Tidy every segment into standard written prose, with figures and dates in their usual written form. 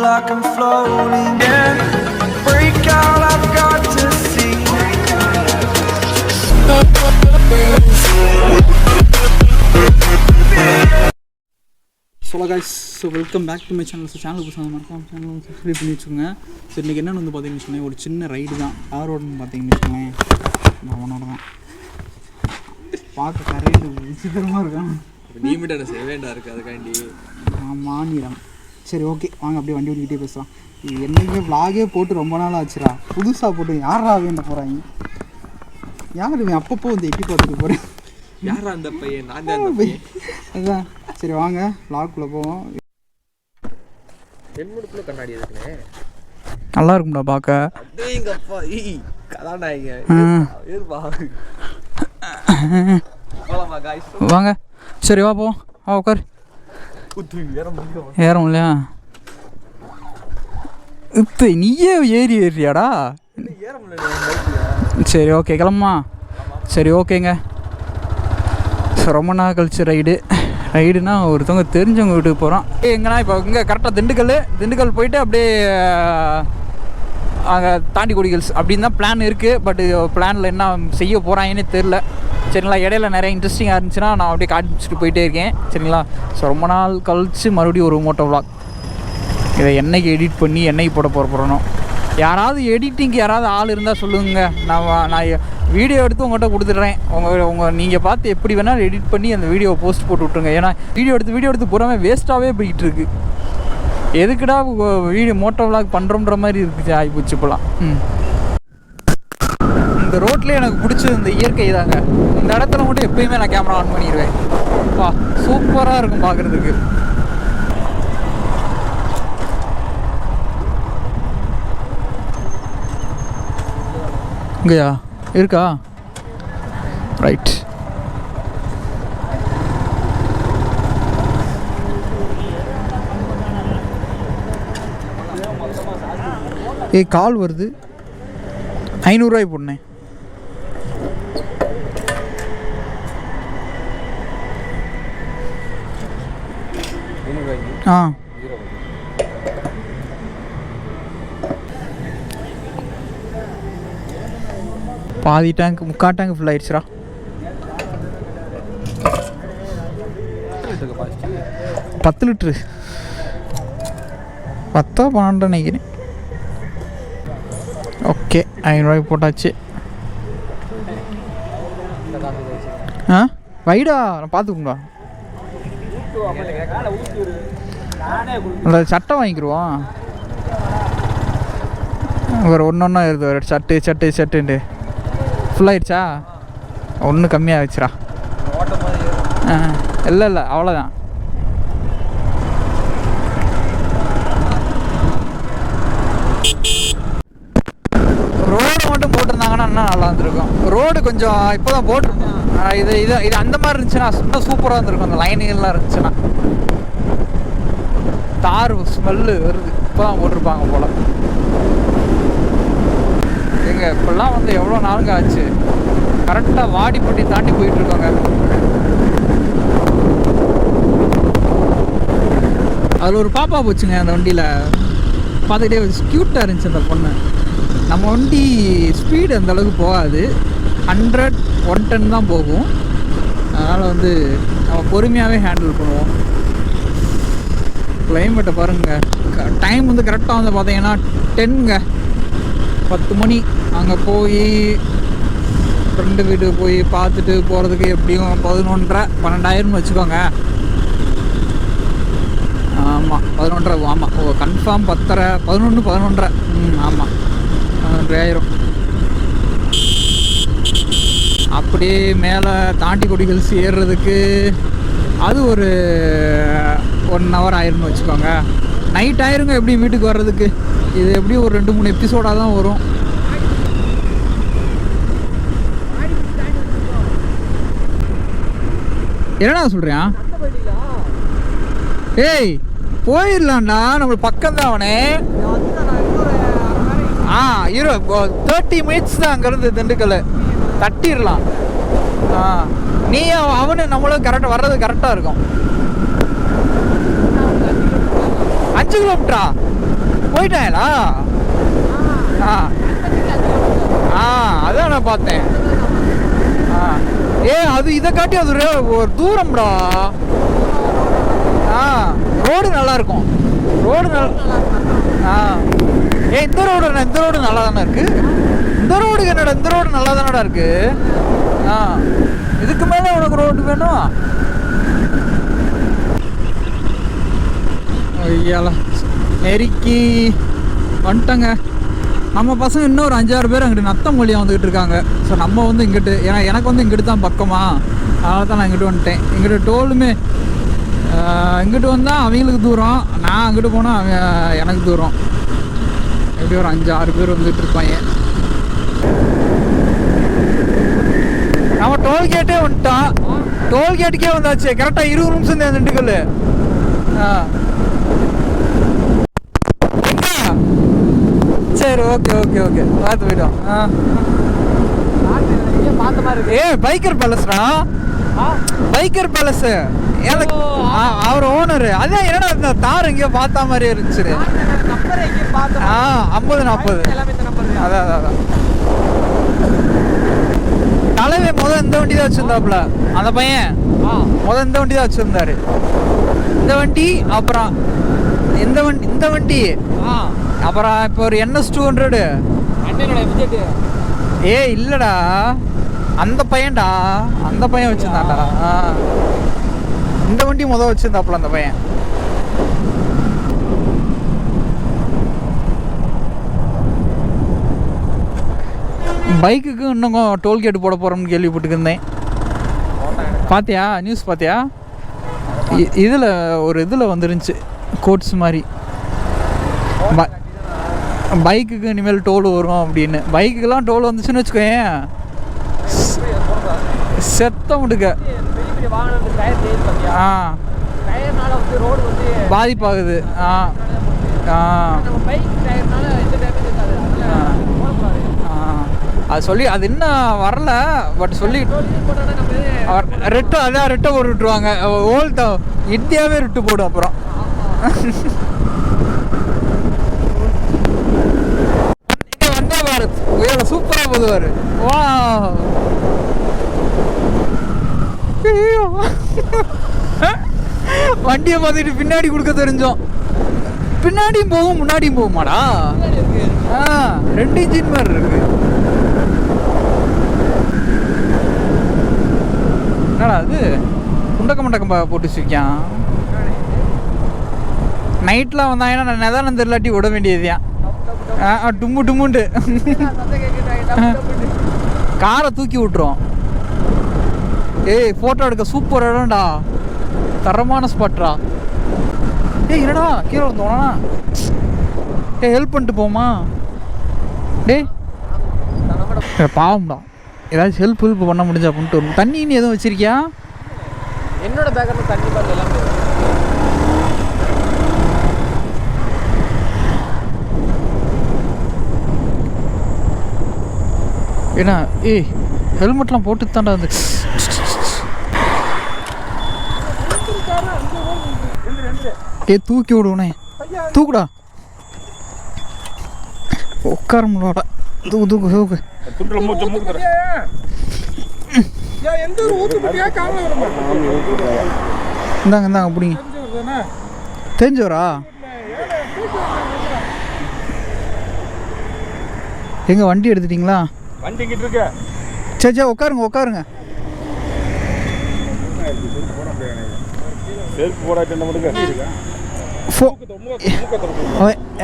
like I'm floating. Yeah, break out, I've got to see. Hello guys, so welcome back to my channel. So channel புதுசாக மறக்காம channel subscribe பண்ணி வச்சுக்கோங்க. So இன்றைக்கி என்னென்னு வந்து பார்த்தீங்கன்னு வச்சுக்கோங்களேன், ஒரு சின்ன ரைடு தான். யாரோடன்னு பார்த்தீங்கன்னு வச்சுக்கோங்களேன், நான் உன்னோட தான் பார்க்க கரையில் விசித்திரமாக இருக்கான். லிமிட்டட் சேவேண்டா இருக்குது அதுக்காண்டி. மாநிலம். சரி ஓகே, வாங்க அப்படியே வண்டி ஓடிக்கிட்டே பேசலாம். இது என்றைக்குமே விளாகே போட்டு ரொம்ப நாள் ஆச்சுரா. புதுசாக போட்டு யாரா வேண்ட போகிறாங்க, யார் இவன் அப்பப்போ வந்து எட்டி பார்த்துட்டு போகிறேன். யாரா அந்த பையன்? நான் தான் அந்த பையன். அதுதான். சரி வாங்க விளாக்குள்ளே போவோம். தென்முடுக்குள்ள கண்ணாடி இருக்குனே, நல்லா இருக்கும்டா பார்க்க. அடேங்கப்பா, கதாநாயக ஏறுபா. போலாமா गाइस? வாங்க. சரி வா போவோம். வா உட்கார். ஏறும் இல்லையா? இப்போ நீயே ஏறியாடா? சரி ஓகே கிளம்புமா. சரி ஓகேங்க. ரொம்ப நாள் கழிச்சு ரைடுனா ஒருத்தவங்க தெரிஞ்சவங்க வீட்டுக்கு போகிறோம். எங்கன்னா இப்போ இங்கே கரெக்டாக திண்டுக்கல் போயிட்டு அப்படியே அங்கே தாண்டிக்குடி ஹில்ஸ் அப்படின்னு தான் பிளான் இருக்குது. பட் பிளானில் என்ன செய்ய போகிறாங்கன்னே தெரில. சரிங்களா, இடையில நிறைய இன்ட்ரெஸ்டிங்காக இருந்துச்சுன்னா நான் அப்படியே காட்டிச்சுட்டு போயிட்டே இருக்கேன். சரிங்களா, ஸோ ரொம்ப நாள் கழிச்சு மறுபடியும் ஒரு மோட்டோ விளாக். இதை என்னைக்கு எடிட் பண்ணி என்னைக்கு போட போகிறோம். யாராவது எடிட்டிங்க்கு யாராவது ஆள் இருந்தால் சொல்லுங்க. நான் வீடியோ எடுத்து உங்கள்கிட்ட கொடுத்துட்றேன். உங்கள் நீங்கள் பார்த்து எப்படி வேணாலும் எடிட் பண்ணி அந்த வீடியோவை போஸ்ட் போட்டு விட்ருங்க. ஏன்னா வீடியோ எடுத்து பூராமே வேஸ்ட்டாகவே போய்கிட்டு இருக்குது. எதுக்குடா மோட்டோ விளாக் பண்ணுறோன்ற மாதிரி இருக்குது ஆகிப்போச்சு இப்போலாம். இந்த ரோட்லேயே எனக்கு பிடிச்சது இந்த இயற்கை தாங்க. இந்த இடத்துல மட்டும் எப்பயுமே நான் கேமரா ஆன் பண்ணிடுவேன். சூப்பராக இருக்கும் பார்க்குறதுக்கு. இங்கேயா இருக்கா? ரைட். கால் வருது. 500 ரூபாய் போடனே. பாதி டேங்க், முக்கால் டேங்க் ஃபுல் ஆயிடுச்சுரா. 10 லிட்ரு 10 12 நினைக்கிறேன். ஓகே 500 ரூபாய்க்கு போட்டாச்சு. வைடா நான் பார்த்துக்குங்களா. அந்த சட்டை வாங்கிக்கிடுவோம். ஒரு ஒன்றா இருக்குது. ஒரு சட்டுன்ட்டு ஃபுல்லாகிடுச்சா? ஒன்று கம்மியாக வச்சுரா. இல்லை அவ்வளோதான். ரோடு மட்டும் போட்டிருந்தாங்கன்னா இன்னும் நல்லா இருந்திருக்கும். ரோடு கொஞ்சம் இப்போ தான் போட்டிருக்கோம். இது அந்த மாதிரி இருந்துச்சுன்னா இன்னும் சூப்பராக இருந்திருக்கும். அந்த லைனிங்கெல்லாம் இருந்துச்சுன்னா. தார் ஸ்மெல்லு வருது. இப்போ தான் போட்டிருப்பாங்க போல். எங்க இப்போல்லாம் வந்து எவ்வளோ நாளுங்க ஆச்சு. கரெக்டாக வாடிப்பட்டி தாண்டி போயிட்டுருக்கோங்க. அதில் ஒரு பாப்பா போச்சுங்க அந்த வண்டியில். பார்த்துக்கிட்டே க்யூட்டாக இருந்துச்சு அந்த பொண்ணு. நம்ம வண்டி ஸ்பீடு அந்த அளவுக்கு போகாது. 100 110 தான் போகும். அதனால் வந்து நம்ம பொறுமையாகவே ஹேண்டில் பண்ணுவோம். கிளைமேட்டை பாருங்கள். டைம் வந்து கரெக்டாக வந்து பார்த்தீங்கன்னா 10ங்க 10 மணி. அங்கே போய் ஃப்ரெண்டு வீட்டுக்கு போய் பார்த்துட்டு போகிறதுக்கு எப்படியும் 11:30 12,000 வச்சுக்கோங்க. ஆமாம் 11:30. ஆமாம் கன்ஃபார்ம் 10:30 11 11:30. ஆமாம் 11,000. அப்படியே மேலே தாண்டிக்குடி ஹில்ஸ் ஏறுறதுக்கு அது ஒரு 1 ஹவர் ஆயிரும்னு வச்சுக்கோங்க. நைட் ஆயிருங்க எப்படி வீட்டுக்கு வர்றதுக்கு. இது எப்படியும் ஒரு 2-3 எபிசோடாக தான் வரும். என்னடா சொல்கிறேன்? ஏய் போயிடலாம்டா, நம்மளுக்கு பக்கம் தான் அவனே. 30 மினிட்ஸ் தான் அங்கேருந்து திண்டுக்கல். தட்டிடலாம். நீ அவனு நம்மளும் கரெக்டாக வர்றது கரெக்டாக இருக்கும். 5 கிலோமீட்டரா? போயிட்டாங்களா? அதான் நான் பார்த்தேன். அது இதை காட்டி அது ஒரு தூரம்டா. ரோடு நல்லா இருக்கும். ரோடு இந்த ரோடு நல்லா தானே இருக்கு. இந்த ரோடு என்னடா, இந்த ரோடு நல்லா தானடா இருக்கு. இதுக்கு மேலே உனக்கு ரோடு வேணும்? ஐயால நெருக்கி வந்துட்டங்க. நம்ம பசங்க இன்னும் ஒரு 5-6 பேர் அங்கிட்டு நத்தம் மொழியாக வந்துக்கிட்டு இருக்காங்க. ஸோ நம்ம வந்து இங்கிட்டு, ஏன்னா எனக்கு வந்து இங்கிட்டு தான் பக்கமா, அதனால தான் நான் இங்கிட்டு வந்துட்டேன். இங்கிட்டு டோலுமே இங்கிட்டு வந்தால் அவங்களுக்கு தூரம், நான் அங்கிட்டு போனால் அவன் எனக்கு தூரம். எப்படி ஒரு 5-6 பேர் வந்துட்டு இருப்பாங்க. நம்ம டோல்கேட்டே வந்துட்டான். டோல்கேட்டுக்கே வந்தாச்சு. கரெக்டாக 20 நிமிஷம் தான் திண்டுக்கல். சரி, ஓகே ஓகே ஓகே, பார்த்து போயிட்டோம். பைக்கர் பேலஸ்டா, பைக்கர் பேலஸ். அவர் ஓனரு. அதான் என்னடா இந்த தார் எங்கேயோ பார்த்த மாதிரி இருந்துச்சு. 50-40. அதான் அதான் தலைவே இந்த வண்டி தான் வச்சிருந்தாப்புல அந்த பையன். இந்த வண்டி தான் வச்சிருந்தாரு. இந்த வண்டி அப்புறம் இந்த வண்டி அப்புறம் இப்போ ஒரு NS 200. இல்லடா, அந்த பையன்டா, அந்த பையன் வச்சிருந்தான்டா. இந்த வண்டி வச்சிருந்தாப்புல அந்த பையன். பைக்குக்கு இன்னும் டோல்கேட் போட போகிறோம்னு கேள்விப்பட்டுருந்தேன். பார்த்தியா? நியூஸ் பார்த்தியா? இதில் ஒரு இதில் வந்துருந்துச்சு கோட்ஸ் மாதிரி. பைக்குக்கு இனிமேல் டோல் வரும் அப்படின்னு. பைக்குக்கெல்லாம் டோல் வந்துச்சுன்னு வச்சுக்கோயேன், செத்த முடுக்க. பாதிப்பாகுது. அது சொல்லி அது இன்னும் வரல, பட் சொல்லி ரெட்டு, அதான் ரெட்டை போட்டு விட்டுருவாங்க. ஓல்ட் இந்தியாவே ரெட்டு போடும் அப்புறம். வந்தே பாரத் சூப்பராக போதுவார். வா, வண்டியை பார்த்துட்டு பின்னாடி கொடுக்க தெரிஞ்சோம். பின்னாடியும் போகும் முன்னாடியும் போகுமாடா. 2 இன்ஜின் மாதிரி இருக்கு. என்னடா அது குண்டக்க மண்டக்கம் போட்டு வச்சிருக்கான். நைட்லாம் வந்தாங்கன்னா நான் நெதானம் தெரியலாட்டி விட வேண்டியதுதான். டும்மு டும்முண்டு காரை தூக்கி விட்டுரும். ஃபோட்டோ எடுக்க சூப்பர் இடம்டா, தரமான ஸ்பாட்ரா. என்னடா கீழே வந்தோம்னா ஹெல்ப் பண்ணிட்டு போமா. பாவம்டா, ஏதாச்சும் ஹெல்ப் பண்ண முடிஞ்சா அப்படின்ட்டு வரும். தண்ணின்னு எதுவும் வச்சிருக்கியா? என்னோட பேக்கெட்டில் தண்ணி பாட்டில் எல்லாமே. ஏன்னா ஹெல்மெட்லாம் போட்டு தாண்டா வந்து. தூக்கி விடுவனே, தூக்குடா. உட்கார முடியாடா. தூக்கு தூக்கு தூக்கு. இந்தாங்க இந்தாங்க அப்படிங்க. தெரிஞ்சவரா? எங்க வண்டி எடுத்துட்டீங்களா? வண்டி கிட்ட இருக்க. சரி சரி, உட்காருங்க உட்காருங்க.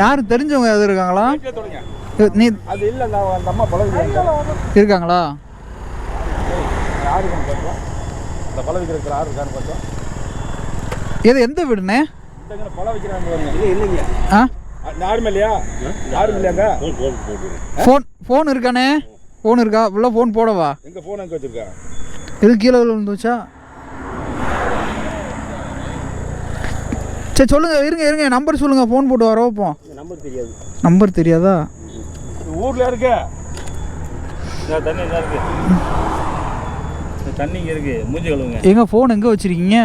யாரும் தெரிஞ்சவங்க எது இருக்காங்களா? நீ அது இல்லை, அந்த அம்மா பழகு இருக்காங்களா? யாரு இந்த பழ வைக்கிற யாரு இருக்கான்னு பார்த்தோம். எது எந்த வீடுண்ணே? பழ வைக்கிறாங்க. இல்லைங்க, யாருமே இல்லையா? யாரும் இல்லையாங்க? ஃபோன் இருக்கானே? ஃபோன் இருக்கா? உள்ள ஃபோன் போடவா? எங்க ஃபோன் எங்கே வச்சிருக்கா? எது கீழே விழுந்துச்சா? சரி சொல்லுங்க, இருங்க இருங்க, நம்பர் சொல்லுங்க, ஃபோன் போட்டு வர வைப்போம். நம்பர் தெரியாது. நம்பர் தெரியாதா? ஊர்ல இருக்கு தண்ணி, இருக்கு தண்ணி இங்கே இருக்கு. மூஞ்சி கழுவுங்க. எங்க ஃபோன் எங்கே வச்சிருக்கீங்க?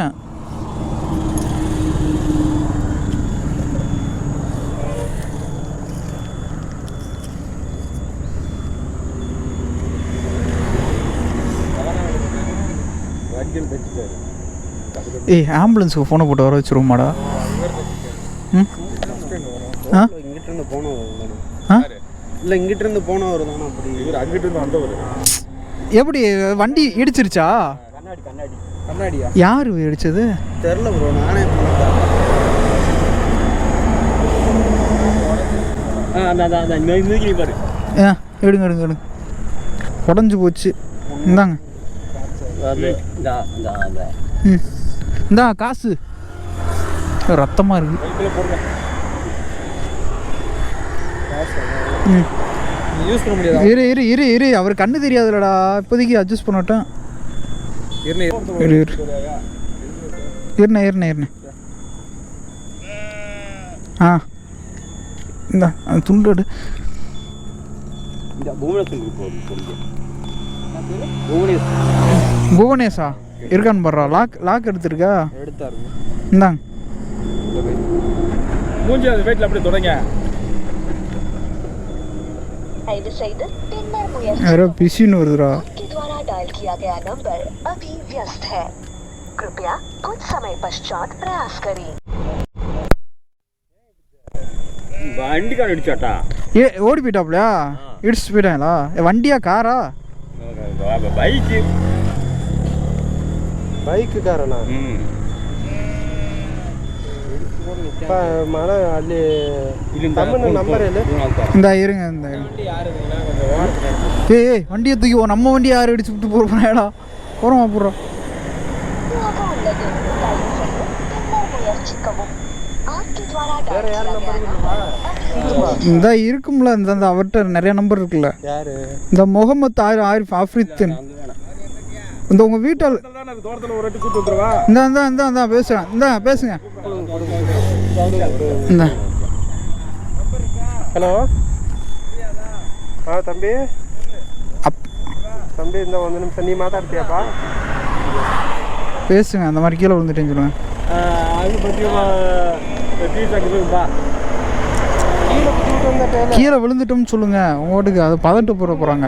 ஏய் ஆம்புலன்ஸுக்கு ஃபோனை போட்டு வர வச்சுருவோமாடா? ம் ஆ இங்கிட்டிருந்து போனவர் ஆ இல்லை இங்கிட்டிருந்து போனவர் தானே அப்படி இவர் அங்கிட்டிருந்து வந்தவர். எப்படி வண்டி இடிச்சிருச்சா? கண்ணாடியா யார் இடிச்சது தெரில ப்ரோ, நானே பாரு. ஆ எடுங்க எடுங்க எடுங்க. உடஞ்சி போச்சு. இந்தாங்க. ம் இந்தா காசு. ரத்தமாக இருக்கு. ம் யூஸ் பண்ண முடியாது. இரு இரு இரு இரு அவர் கண்ணு தெரியாதுலடா. இப்போதைக்கு அட்ஜஸ்ட் பண்ணட்டும். இரு இரு இருண்ணே இருண்ணே இருண்ணே. ஆ இந்தா அந்த துண்டு எடு. புவனேஷா இருக்கான்னு பாடுறா. லாக் எடுத்துருக்கா? எடுத்தாரு. இந்தாங்க. மூஞ்சி அது வெயிட்ல அப்படியே தொடங்க. யாரோ பிசின்னு வருதுடா. வண்டிக்கார அடிச்சாட்டா? ஏ ஓடி போயிட்டாப்லையா? இடிச்சு போயிட்டாங்களா? வண்டியா காரா? பைக்கு காரனா? மழை அள்ளி தமிழ் நம்பர் இந்த இருங்க இந்த ஏய் வண்டியை தூக்கி நம்ம வண்டி யார் அடிச்சு விட்டு போகிறோம்டா. போகிறோமா போடுறோம். இந்த இருக்கும்ல இந்த அவர்கிட்ட நிறைய நம்பர் இருக்குல்ல. இந்த முகமது ஆரிஃப் ஆஃப்ரித்தன். இந்த உங்கள் வீட்டால் இந்த பேசுகிறேன். இந்த பேசுங்க. இந்த ஹலோ. தம்பி தம்பி இந்த 1 நிமிஷம் நீ மாத்தாடுத்தியாப்பா? பேசுங்க. அந்த மாதிரி கீழே விழுந்துட்டேன்னு சொல்லுவேன். அது கீழே விழுந்துட்டோம்னு சொல்லுங்க. உங்கள்கிட்ட அது பதட்டு போட போகிறாங்க.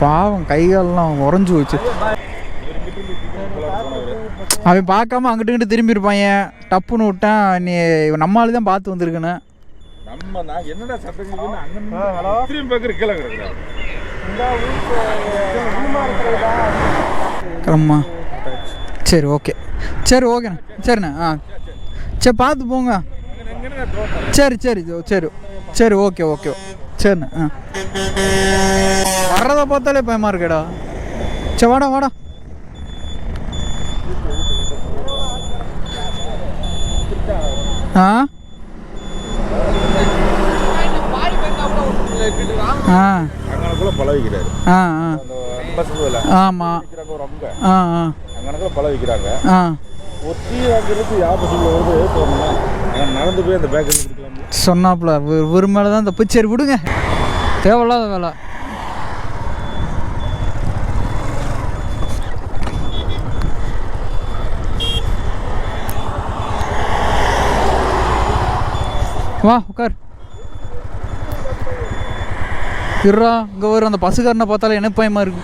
பாவம் கைகாலெலாம் உறைஞ்சி போச்சு. அவன் பார்க்காம அங்கிட்டு திரும்பி இருப்பாங்க. டப்புன்னு விட்டான். நீ நம்மளால தான் பார்த்து வந்திருக்கேன்னு. என்னடா கிளம்பா. சரி ஓகே. சரி ஓகேண்ணா. சரிண்ணா. ஆ சரி பார்த்து போங்க. சரி சரி சரி சரி ஓகே ஓகே சரிண்ணா. ஆ வர்றதை பார்த்தாலே பயமாக இருக்கேடா. சரி வாடா வாடா. ஆ ஆ பழகிக்கிறாரு. ஆ ஆமாம். ஆ ஆ பழகிக்கிறாங்க. ஆ ஒத்தி வாங்கிறது ஆப்போசிட்ல வருது. நடந்து போய் அந்த பேக்கரி சொன்னாப்புல ஒரு மேலே தான் தப்பு. சரி விடுங்க. தேவையில்லாத வேலை. வா உட்கார். இருறா இங்கே வரும். அந்த பஸ்ஸுக்காரனை பார்த்தாலே எனக்கு பயமாக இருக்கு.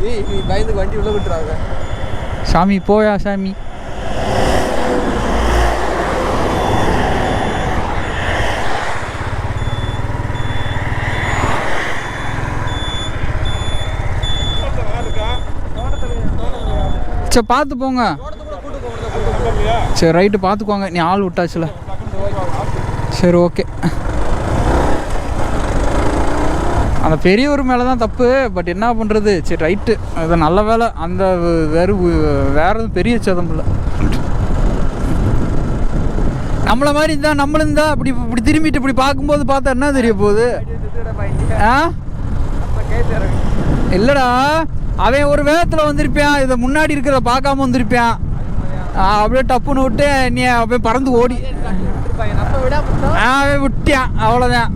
ஏய் நீ பயந்து வண்டி உள்ள விட்டுறாங்க. சாமி போயா சாமி. சரி பார்த்து போங்க. சரி ரைட்டு பார்த்துக்குவாங்க. நீ ஆள் விட்டாச்சுல. சரி ஓகே. அந்த பெரியவர் மேலே தான் தப்பு. பட் என்ன பண்ணுறது. சரி ரைட்டு. அது நல்ல வேலை. அந்த வேறு எதுவும் பெரிய சேதம் இல்லை. நம்மளை மாதிரி இருந்தால் நம்மளும் இருந்தால் இப்படி இப்படி திரும்பிட்டு இப்படி பார்க்கும்போது பார்த்தா என்ன தெரிய போகுது? ஆ இல்லைடா அவன் ஒரு வேகத்தில் வந்திருப்பான். இதை முன்னாடி இருக்கிறத பார்க்காம வந்திருப்பான். அப்படியே டப்புன்னு விட்டு நீ அப்படியே பறந்து ஓடி அவன் விட்டியான். அவ்வளோதான்.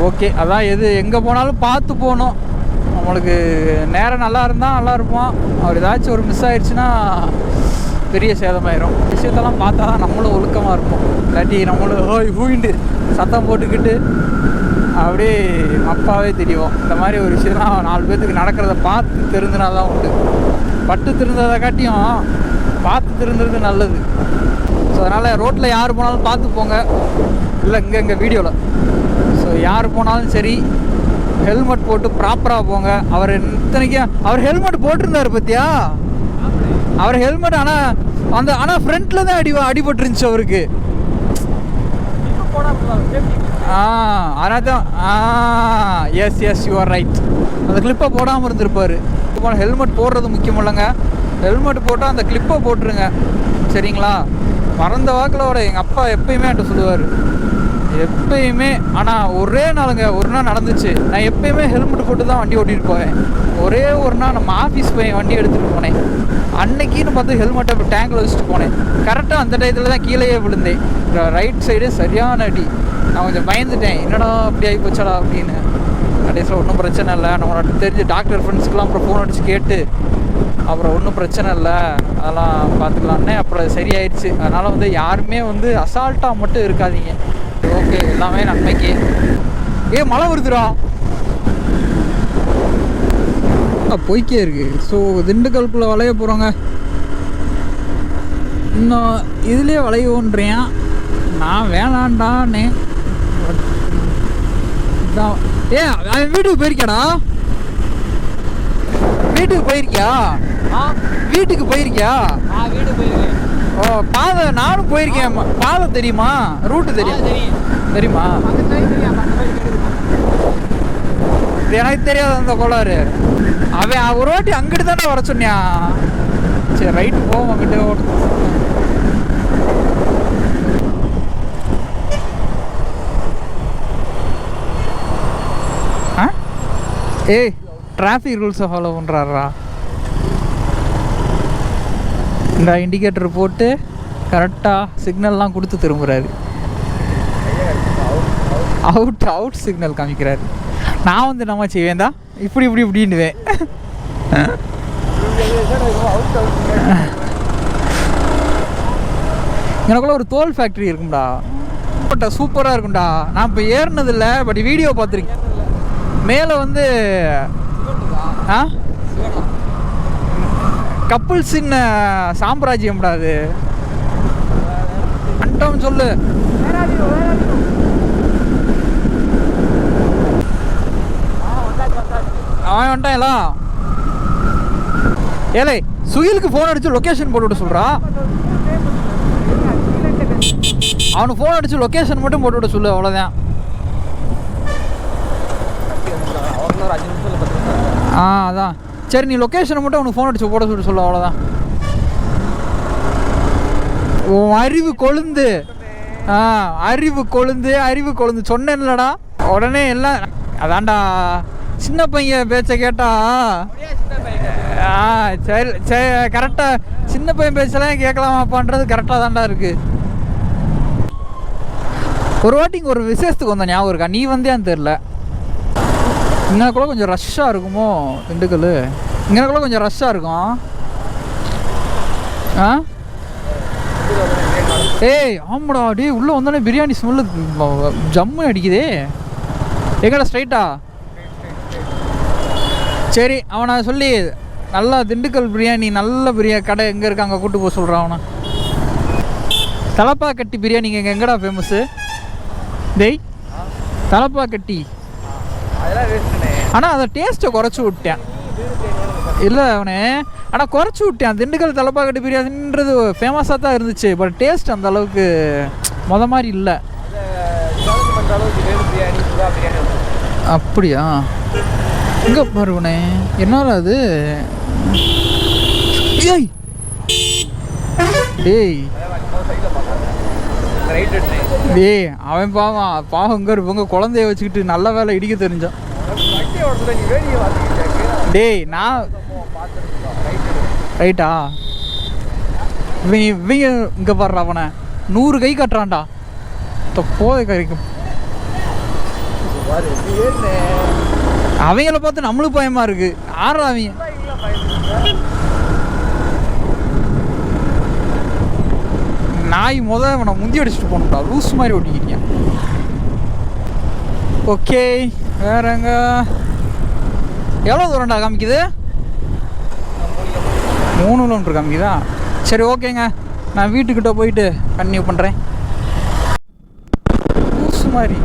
ஓகே. அதான் எது எங்கே போனாலும் பார்த்து போகணும். நம்மளுக்கு நேரம் நல்லா இருந்தால் நல்லா இருப்போம். அவர் ஏதாச்சும் ஒரு மிஸ் ஆயிடுச்சுன்னா பெரிய சேதமாயிரும். விஷயத்தெல்லாம் பார்த்தா தான் நம்மளும் ஒழுக்கமாக இருப்போம். இல்லாட்டி நம்மளும் ஹூயிண்டு சத்தம் போட்டுக்கிட்டு அப்படியே அப்பாவே தெரியும். இந்த மாதிரி ஒரு விஷயம்லாம் 4 பேர்த்துக்கு நடக்கிறத பார்த்து திருந்தினா தான் உண்டு. பட்டு திருந்ததை காட்டியும் பார்த்து திருந்துறது நல்லது. ஸோ அதனால் ரோட்டில் யார் போனாலும் பார்த்து போங்க. இல்லை இங்கே வீடியோவில் ஸோ யார் போனாலும் சரி ஹெல்மெட் போட்டு ப்ராப்பராக போங்க. அவர் அவர் ஹெல்மெட் போட்டிருந்தார் பார்த்தியா? அவர் ஹெல்மெட் ஆனால் ஃப்ரண்ட்டில் தான் அடிபட்டுருந்துச்சு அவருக்கு. ஆனால் தான் எஸ் யூ ஆர் ரைட். அந்த கிளிப்பை போடாமல் இருந்திருப்பார். ஹெல்மெட் போடுறது முக்கியம் இல்லைங்க. ஹெல்மெட் போட்டால் அந்த கிளிப்பை போட்டுருங்க, சரிங்களா? மறந்த வாக்கில் எங்கள் அப்பா எப்பயுமே என்கிட்ட சொல்லுவார், எப்பயுமே. ஆனால் ஒரே நாளுங்க, ஒரு நாள் நடந்துச்சு. நான் எப்பயுமே ஹெல்மெட் போட்டு தான் வண்டி ஓட்டிகிட்டு போவேன். ஒரே ஒரு நாள் நம்ம ஆஃபீஸ் போய் வண்டி எடுத்துகிட்டு போனேன். அன்னைக்குன்னு பார்த்து ஹெல்மெட்டை இப்போ டேங்கில் வச்சுட்டு போனேன். கரெக்டாக அந்த டயத்தில் தான் கீழேயே விழுந்தேன். ரைட் சைடு சரியான அடி. நான் கொஞ்சம் பயந்துட்டேன், என்னடா அப்படி ஆகி போச்சடா அப்படின்னு. கடைசியில் ஒன்றும் பிரச்சனை இல்லை. நம்மளோட தெரிஞ்ச டாக்டர் ஃப்ரெண்ட்ஸ்க்கெலாம் அப்புறம் ஃபோன் அடித்து கேட்டு அப்புறம் ஒன்றும் பிரச்சனை இல்லை, அதெல்லாம் பார்த்துக்கலான்னே அப்புறம் சரியாயிடுச்சு. அதனால் யாருமே அசால்ட்டாக மட்டும் இருக்காதீங்க. ஓகே, எல்லாமே நன்மைக்கு. மழை வருதுடா, போய்க்கே இருக்கு. ஸோ திண்டுக்கல்குள்ளே வளைய போகிறோங்க. இன்னும் இதுலேயே வளையோன்றேன் நான், வேணாண்டானே. அவன் வீட்டுக்கு போயிருக்கியாடா? வீட்டுக்கு போயிருக்கியா? வீட்டுக்கு போயிருக்கியா? வீடு போயிருக்கேன். ஓ, பாதை நானும் போயிருக்கேன். பாதை தெரியுமா? ரூட்டு தெரியுமா? எனக்கு தெரியாது அந்த கோளாறு. அவன் ஒரு வாட்டி அங்கிட்டு தானே வர சொன்னியா? சரி ரைட்டு போவோம், அங்கிட்ட ஓட்டு. ஏய், டிராஃபிக் ரூல்ஸை ஃபாலோ பண்ணுறாரா? இந்த இண்டிகேட்டர் போட்டு கரெக்டாக சிக்னல்லாம் கொடுத்து திரும்புகிறாரு. Out signal காமிக்கிறாரு. நான் நம்ம செய்வேன் தான் இப்படின்னுவேன். எனக்குள்ள ஒரு தோல் ஃபேக்ட்ரி இருக்கும்டா, சூப்பராக இருக்கும்டா. நான் இப்போ ஏறினதில்லை, பட் வீடியோ பார்த்துருக்கேன். மேலே கப்புள்ஸின் சாம்ராஜ்யம்டா அது. அண்டம் சொல்லு. அவன் வந்துட்டான்ல. ஏலே, சுகிலுக்கு ஃபோன் அடிச்சு லொக்கேஷன் போட்டு விட சொல்கிறா. அவனுக்கு ஃபோன் அடிச்சு லொக்கேஷன் மட்டும் போட்டு விட சொல்லு, அவ்வளோதான். அதான் சரி, நீ லொக்கேஷனை மட்டும் அவனுக்கு ஃபோன் அடிச்சு போட சொல்லு, அவ்வளோதான். அறிவு கொழுந்து, அறிவு கொழுந்து சொன்னேன்லடா உடனே எல்லாம். அதான்டா சின்ன பையன் பேச்சை கேட்டா. சரி சரி, கரெக்டாக சின்ன பையன் பேச்செல்லாம் கேட்கலாமாப்பான்றது கரெக்டாக தான்டா இருக்குது. ஒரு வாட்டி இங்கே ஒரு விசேஷத்துக்கு வந்தோம், ஞாபகம் இருக்கா? நீ வந்தேன்னு தெரில. இங்கனக்குள்ள கொஞ்சம் ரஷ்ஷாக இருக்குமோ திண்டுக்கல்? இங்கனக்குள்ள கொஞ்சம் ரஷ்ஷாக இருக்கும். ஏய் ஆமாடா, டே உள்ளே வந்தோடனே பிரியாணி ஸ்மெல்லு ஜம்மு அடிக்குதே. எங்கடா ஸ்ட்ரைட்டா? சரி, அவனை சொல்லி நல்லா திண்டுக்கல் பிரியாணி, நல்ல கடை எங்கே இருக்கு அங்கே கூட்டு போக சொல்கிறான் அவனை. தலப்பாக்கட்டி பிரியாணிங்க இங்கே எங்கடா ஃபேமஸ்ஸு? டேய் தலப்பாக்கட்டி. ஆனால் அதை டேஸ்ட்டை குறைச்சி விட்டேன். இல்லை அவனே, ஆனால் குறைச்சி விட்டேன். திண்டுக்கல் தலப்பாக்கட்டி பிரியாணின்றது ஃபேமஸாக தான் இருந்துச்சு, பட் டேஸ்ட் அந்த அளவுக்கு மாதிரி இல்லை. அப்படியா? இங்கே பாருவனே, என்னால் அது. ஏய் டேய் டேய், அவன் பாவம் இங்கே இருப்பவங்க குழந்தைய வச்சுக்கிட்டு நல்ல வேலை இடிக்க தெரிஞ்சான். டேய் நான் ரைட்டா? இவங்க இங்கே பாடுற அவனை 100 கை கட்டுறான்டா. போதை கறிக்கும். அவங்கள பார்த்து நம்மளுக்கு பயமா இருக்கு. ஆறா அவங்க நாய் அவனை முந்தி அடிச்சுட்டு போகணும்டா, லூஸ் மாதிரி ஓட்டிக்கிறியா. ஓகே, வேறங்க எவ்வளோ தூரம்டா காமிக்குது? 3 கிலோமீட்டர் காமிக்குதா? சரி ஓகேங்க, நான் வீட்டுக்கிட்ட போயிட்டு கன்டினியூ பண்ணுறேன். லூஸ் மாதிரி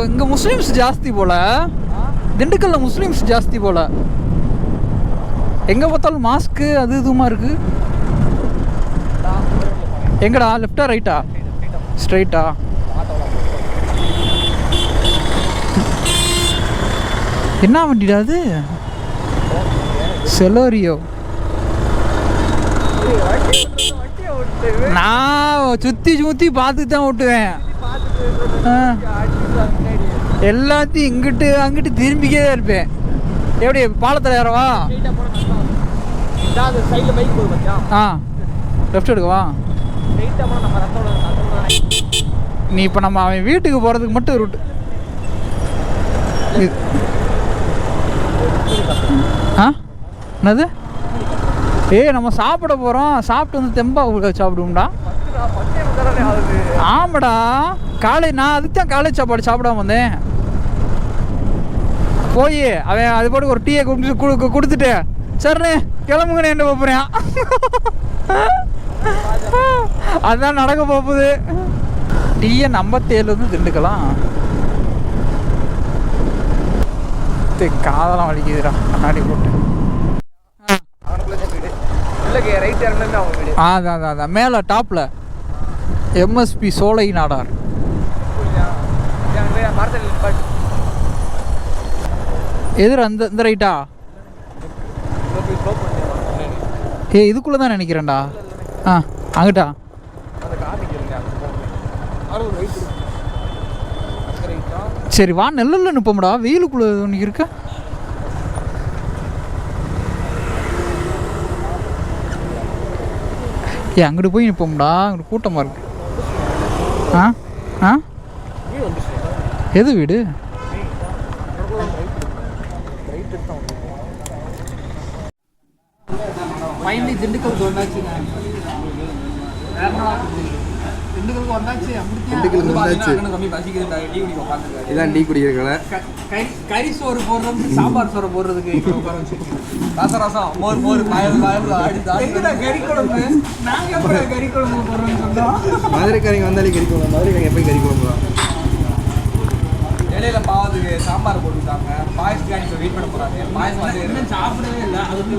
இங்கே முஸ்லீம்ஸ் ஜாஸ்தி போல், திண்டுக்கல்லில் முஸ்லீம்ஸ் ஜாஸ்தி போல். எங்கே பார்த்தாலும் மாஸ்க்கு அது இதுமா இருக்குது. எங்கடா, லெஃப்டா ரைட்டா? ஸ்ட்ரைட்டா? என்ன வண்டிடா அது? செலோரியோ. நான் சுற்றி சுற்றி பார்த்துட்டு தான் ஓட்டுவேன். எல்லாத்தையும் இங்கிட்டு அங்கிட்டு திரும்பிக்கே தான் இருப்பேன். எப்படி பாலத்தில் ஏறவா? ஆ, லெஃப்ட் எடுக்கவா? நீ இப்போ நம்ம அவன் வீட்டுக்கு போகிறதுக்கு மட்டும் ரூட். ஆ என்னது? நம்ம சாப்பிட போகிறோம், சாப்பிட்டு வந்து தெம்பா சாப்பிடுவோம்டா. ஆமாடா, நான் அதுக்கு தான் காலேஜ் சாப்பாடு சாப்பிடாம வந்தேன். போய் அவன் அது போட்டு ஒரு டீயை கொடுத்துட்டு சரிண்ணே கிளம்புங்கன்னு என்ன போகிறேன். அதுதான் நடக்க போகுது. டீயை 57 திண்டுக்கலாம். காதெல்லாம் வலிக்குதுடா கண்ணாடி போட்டு. அதான் மேலே டாப்பில் MSP சோலை நாடார். எதிர இந்த ரைட்டா? இதுக்குள்ளே தான் நினைக்கிறேன்டா. ஆ, அங்கிட்டா? சரி வா, நெல்லில் நிற்போம்டா. வெயிலுக்குள்ளே ஒன்று இருக்க. அங்கிட்டு போய் நிற்போம்டா, அங்கிட்டு கூட்டமாக இருக்கு. ஆ ஆ எது வீடு? ஃபைனலி திண்டுக்கலுக்கு வந்தாச்சுங்க. திண்டுக்கலுக்கு வந்தாச்சு. இதான் டீ குடிக்கிறீங்களா? கறி சோறு போடுறதுக்கு, சாம்பார் சோறு போடுறதுக்கு ரசம் மோர் கறி குழம்பு. நாங்கள் எப்படி கறி குழம்பு போடுறோம்னு சொன்னோம். மதுரைக்காரங்க வந்தாலே கறி குழம்பு, மதுரைக்காரங்க எப்பயும் கறி குழம்பு தான். இடையில பாவத்துக்கு சாம்பார் போட்டுட்டாங்க. பாயசத்துக்காக இப்போ வெயிட் பண்ண போகிறாங்க. பாயசம் வந்து என்ன சாப்பிடவே இல்லை. அது வந்து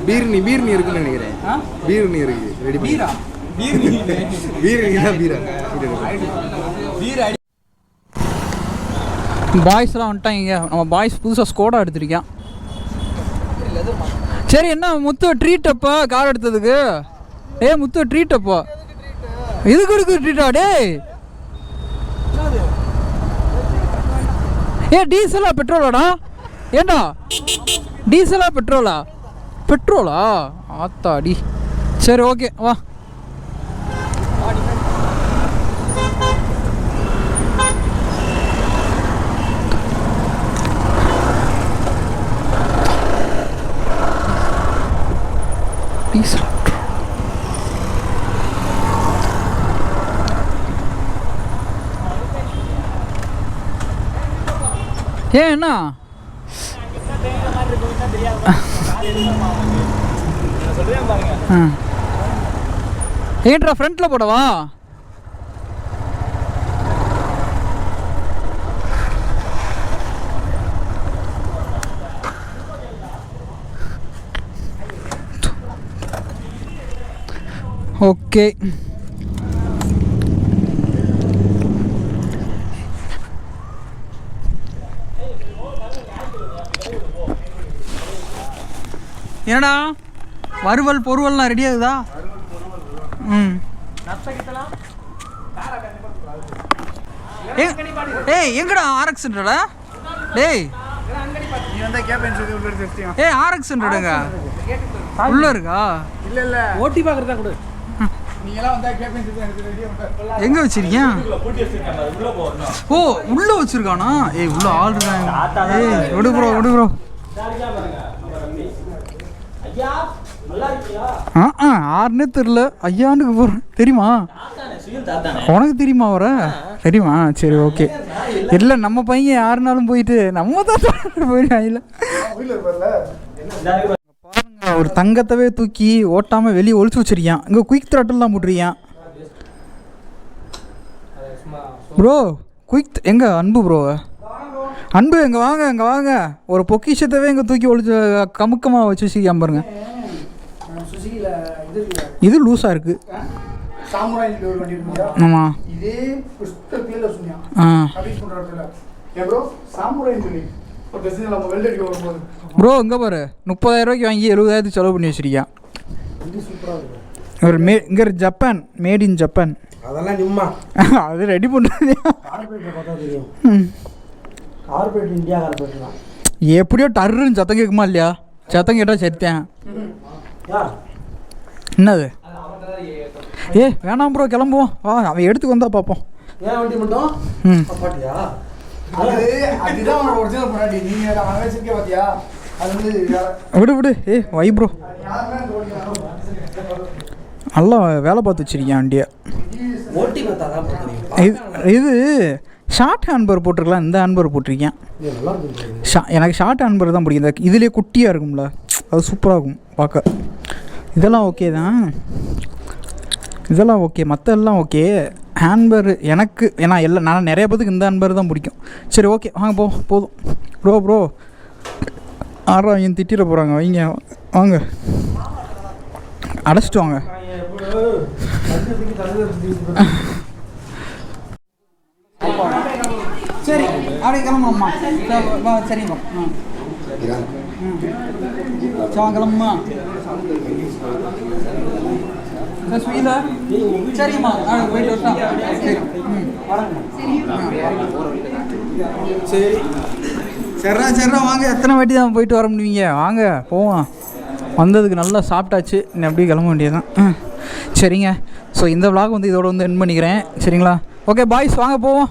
பீர்னி இருக்குன்னு நினைக்கிறேன். பீர்னி இருக்கு, ரெடி பீரா. பாய்ஸ்லாம் வந்துட்டாங்க. நம்ம பாய்ஸ் புதுசாக ஸ்கோடா எடுத்திருக்கேன். சரி, என்ன முத்து ட்ரீட் அப்போ கார் எடுத்ததுக்கு? முத்து ட்ரீட் அப்போ இதுக்கு இருக்கு ட்ரீட்டா? டீசலா பெட்ரோலாடா? ஏண்டா டீசலா பெட்ரோலா? பெட்ரோலா? ஆத்தாடி. சரி ஓகே வா. டீசல் என்ன ஏன்டா ஃப்ரண்ட்ல போடவா? ஓகே. என்னடா வறுவல் பொருவல்லாம் ரெடி ஆகுதா? ம். எங்கடா RX100? டேய் RX100ங்க உள்ள இருக்கா? இல்ல ஓட்டி பாக்குறதா கூட. நீங்கலாம் வந்தா கேப்பன் எங்க வச்சிருக்கீங்க? ஓ உள்ள வச்சிருக்கானா? உள்ள ஆள் இருக்காங்க. விடு ப்ரோ. யாருன்னே தெரில. ஐயாண்டுக்கு போகிறேன். தெரியுமா உனக்கு? தெரியுமா வர? தெரியுமா? சரி ஓகே. இல்லை நம்ம பையன் யாருனாலும் போயிட்டு நம்ம தான் போயிடுவாங்கல்ல. பாருங்க, ஒரு தங்கத்தவே தூக்கி ஓட்டாமல் வெளியே ஒழிச்சு வச்சிருக்கான். இங்கே குயிக் த்ராட்டில்லாம் போட்டிருக்கான் ப்ரோ. குயிக் எங்கே அன்பு ப்ரோ? அன்பு இங்கே வாங்க, இங்கே வாங்க. ஒரு பொக்கிஷத்தவே இங்கே தூக்கி ஒழிச்சு கமுக்கமாக வச்சு வச்சுக்காம பாருங்க. இது லூஸாக இருக்குது. ஆமாம். ப்ரோ இங்கே பாரு, 30,000 வாங்கி 70,000 செலவு பண்ணி வச்சிருக்கியான். ஒரு இங்கே ஜப்பான், மேட் இன் ஜப்பான். அதெல்லாம் நிம்மா அது ரெடி பண்ணுறது. எப்படியோ டர்ருன்னு சத்தம் கேட்குமா இல்லையா? சத்தம் கேட்டால் செத்தேன். என்னது? வேணாம் ப்ரோ, கிளம்புவோம். அவன் எடுத்துக்கு வந்தா பார்ப்போம். விடு விடு. வை ப்ரோ, நல்லா வேலை பார்த்து வச்சிருக்கேன் வண்டியை. இது ஷார்ட் ஹேண்ட்பர் போட்டிருக்கலாம், இந்த ஹேண்ட்பர் போட்டிருக்கேன். எனக்கு ஷார்ட் ஹேண்ட்பர் தான் பிடிக்கும். இந்த இதுலேயே குட்டியாக இருக்கும்ல, அது சூப்பராக இருக்கும் பார்க்க. இதெல்லாம் ஓகே தான், இதெல்லாம் ஓகே, மற்ற எல்லாம் ஓகே. ஹேண்ட்பர் எனக்கு ஏன்னா நான் நிறைய பேருக்கு இந்த ஹேண்ட்பர் தான் பிடிக்கும். சரி ஓகே வாங்க போதும். ப்ரோ ஆறாம் திட்டிட போகிறாங்க. வைங்க வாங்க, அடைச்சிட்டு வாங்க. சரி அப்படியே கிளம்புமா? சரிம்மா. கிளம்புமா? ஸ்வீலா சரிம்மா, போயிட்டு வரட்டா? சரி சரிண்ணா வாங்க. எத்தனை வாட்டி தான் போயிட்டு வர முடியுங்க? வாங்க போவோம். வந்ததுக்கு நல்லா சாப்பிட்டாச்சு, இன்னும் அப்படியே கிளம்ப வேண்டியதுதான். சரிங்க. ஸோ இந்த விலாக் இதோட எண்ட் பண்ணிக்கிறேன். சரிங்களா? ஓகே பாய்ஸ் வாங்க போவோம்.